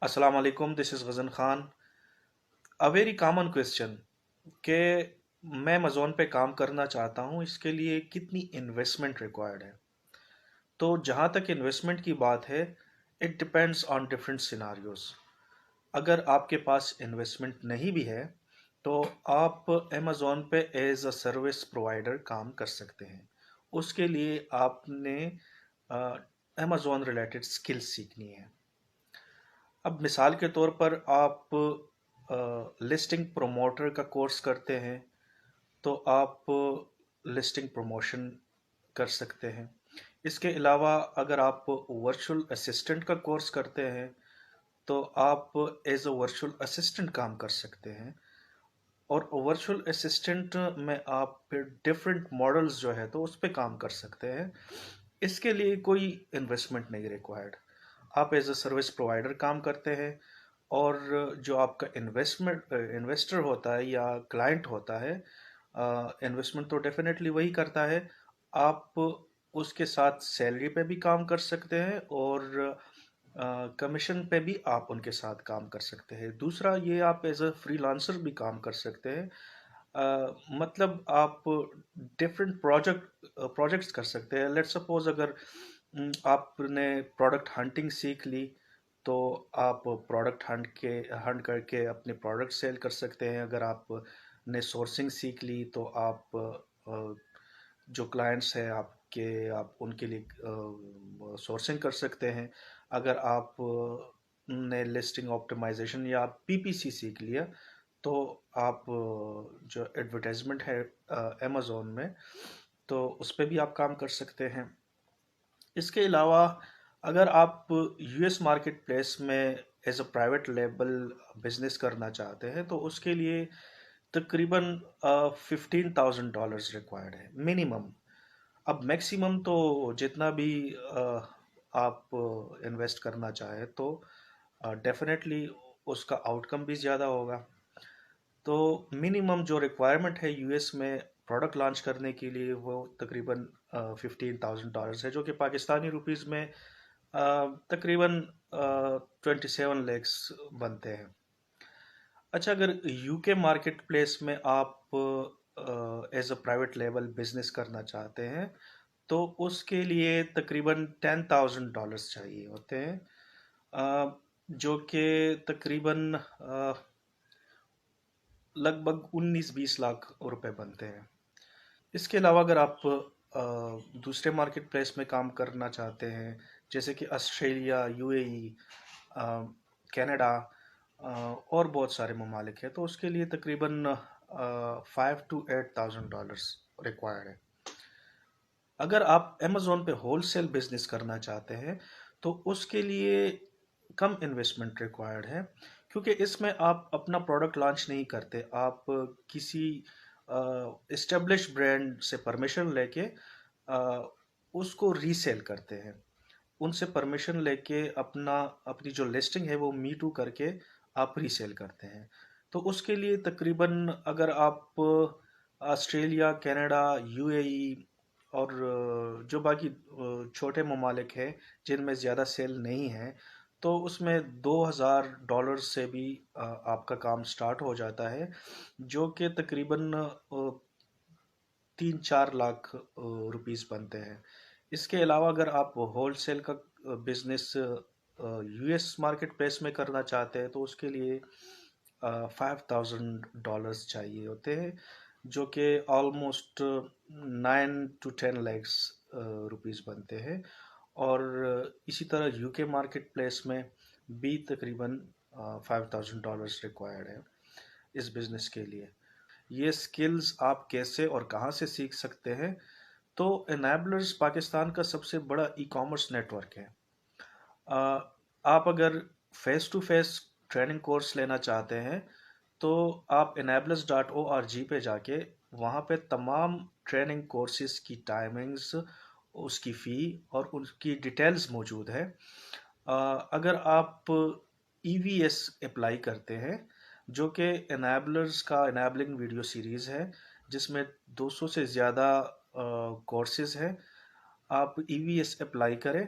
अस्सलाम वालेकुम, this is Ghazan Khan. A very common question कि मैं अमेज़न पे काम करना चाहता हूँ, इसके लिए कितनी इन्वेस्टमेंट रिक्वायर्ड है? तो जहाँ तक इन्वेस्टमेंट की बात है, it depends on different scenarios. अगर आपके पास इन्वेस्टमेंट नहीं भी है, तो आप अमेज़न पे एज़ अ सर्विस प्रोवाइडर काम कर सकते हैं। उसके लिए आपने अ, अमेज़न रिलेटेड स्किल्स सीखनी है। अब मिसाल के तौर पर आप लिस्टिंग प्रमोटर का कोर्स करते हैं तो आप लिस्टिंग प्रमोशन कर सकते हैं। इसके अलावा अगर आप वर्चुअल असिस्टेंट का कोर्स करते हैं तो आप एज अ वर्चुअल असिस्टेंट काम कर सकते हैं। और वर्चुअल असिस्टेंट में आप फिर डिफरेंट मॉडल्स जो है तो उस पर काम कर सकते हैं। इसके लिए कोई इन्वेस्टमेंट नहीं रिक्वायर्ड। आप एज अ सर्विस प्रोवाइडर काम करते हैं और जो आपका इन्वेस्टर होता है या क्लाइंट होता है, इन्वेस्टमेंट तो डेफिनेटली वही करता है। आप उसके साथ सैलरी पे भी काम कर सकते हैं और कमीशन पे भी आप उनके साथ काम कर सकते हैं। दूसरा ये आप एज अ फ्रीलांसर भी काम कर सकते हैं। मतलब आप डिफरेंट प्रोजेक्ट्स कर सकते हैं। लेट्स सपोज अगर आपने प्रोडक्ट हंटिंग सीख ली तो आप प्रोडक्ट हंट करके अपने प्रोडक्ट सेल कर सकते हैं। अगर आपने सोर्सिंग सीख ली तो आप जो क्लाइंट्स हैं आपके, आप उनके लिए सोर्सिंग कर सकते हैं। अगर आप ने लिस्टिंग ऑप्टिमाइजेशन या पीपीसी सीख लिया तो आप जो एडवर्टाइजमेंट है अमेज़न में, तो उस पे भी आप काम कर सकते हैं। इसके अलावा अगर आप यूएस मार्केट प्लेस में as a private label business करना चाहते हैं तो उसके लिए तकरीबन $15,000 रिक्वायर्ड है मिनिमम। अब मैक्सिमम तो जितना भी आप इन्वेस्ट करना चाहें तो डेफिनेटली उसका आउटकम भी ज़्यादा होगा। तो मिनिमम जो रिक्वायरमेंट है यूएस में प्रोडक्ट लॉन्च करने के लिए वो तकरीबन $15,000 है, जो कि पाकिस्तानी रुपीस में तकरीबन 27 लैक्स बनते हैं। अच्छा, अगर यूके मार्केट प्लेस में आप as a private level business करना चाहते हैं तो उसके लिए तकरीबन $10,000 चाहिए होते हैं, जो कि तकरीबन लगभग 19-20 लाख रुपए बनते हैं। इसके अलावा अगर आप दूसरे मार्केट प्लेस में काम करना चाहते हैं, जैसे कि ऑस्ट्रेलिया, यूएई, कनाडा और बहुत सारे ममालिक हैं, तो उसके लिए तकरीबन 5 to 8 thousand डॉलर्स रिक्वायर्ड है। अगर आप अमेज़न पे होलसेल बिजनेस करना चाहते हैं तो उसके लिए कम इन्वेस्टमेंट रिक्वायर्ड है, क्योंकि इसमें आप अपना प्रोडक्ट लॉन्च नहीं करते। आप किसी इस्टेब्लिश ब्रांड से परमिशन लेके अ, उसको रीसेल करते हैं। उनसे परमिशन लेके अपनी जो लिस्टिंग है वो मी टू करके आप रीसेल करते हैं। तो उसके लिए तकरीबन अगर आप ऑस्ट्रेलिया, कनाडा, यूएई और जो बाकी छोटे ममालिक हैं जिनमें ज़्यादा सेल नहीं है, तो उसमें $2,000 से भी आपका काम स्टार्ट हो जाता है, जो कि तकरीबन 3-4 लाख रुपीस बनते हैं। इसके अलावा अगर आप होलसेल का बिजनेस यूएस मार्केट प्लेस में करना चाहते हैं तो उसके लिए $5,000 चाहिए होते हैं, जो कि ऑलमोस्ट 9 to 10 लैक्स रुपीस बनते हैं। और इसी तरह यूके मार्केट प्लेस में भी तकरीबन $5,000 रिक्वायर्ड है इस बिजनेस के लिए। ये स्किल्स आप कैसे और कहाँ से सीख सकते हैं? तो एनेबलर्स पाकिस्तान का सबसे बड़ा ई कॉमर्स नेटवर्क है। अ, आप अगर face to face training course लेना चाहते हैं तो आप enablers.org पे जाके वहाँ पे तमाम ट्रेनिंग कोर्सेज की टाइमिंग्स, उसकी फ़ी और उसकी डिटेल्स मौजूद है। अगर आप ईवीएस अप्लाई करते हैं, जो कि एनेबलर्स का एनेबलिंग वीडियो सीरीज़ है, जिसमें 200 से ज़्यादा कोर्सेज हैं। आप ईवीएस अप्लाई करें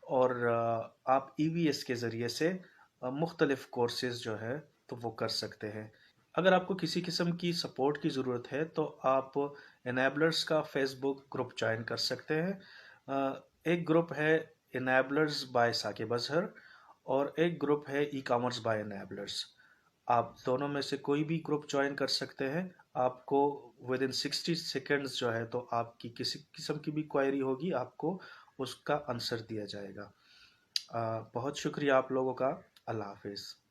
और आप ईवीएस के ज़रिए से मुख्तलिफ़ कोर्सेज़ जो है तो वो कर सकते हैं। अगर आपको किसी किस्म की सपोर्ट की ज़रूरत है तो आप इनेबलर्स का फ़ेसबुक ग्रुप जॉइन कर सकते हैं। एक ग्रुप है इनेबलर्स बाय साकिब अज़हर और एक ग्रुप है ई-कॉमर्स बाय इनेबलर्स। आप दोनों में से कोई भी ग्रुप जॉइन कर सकते हैं। आपको विद इन 60 सेकंड्स जो है तो आपकी किसी किस्म की भी क्वेरी होगी, आपको उसका आंसर दिया जाएगा। बहुत शुक्रिया आप लोगों का। अल्लाह हाफ़िज़।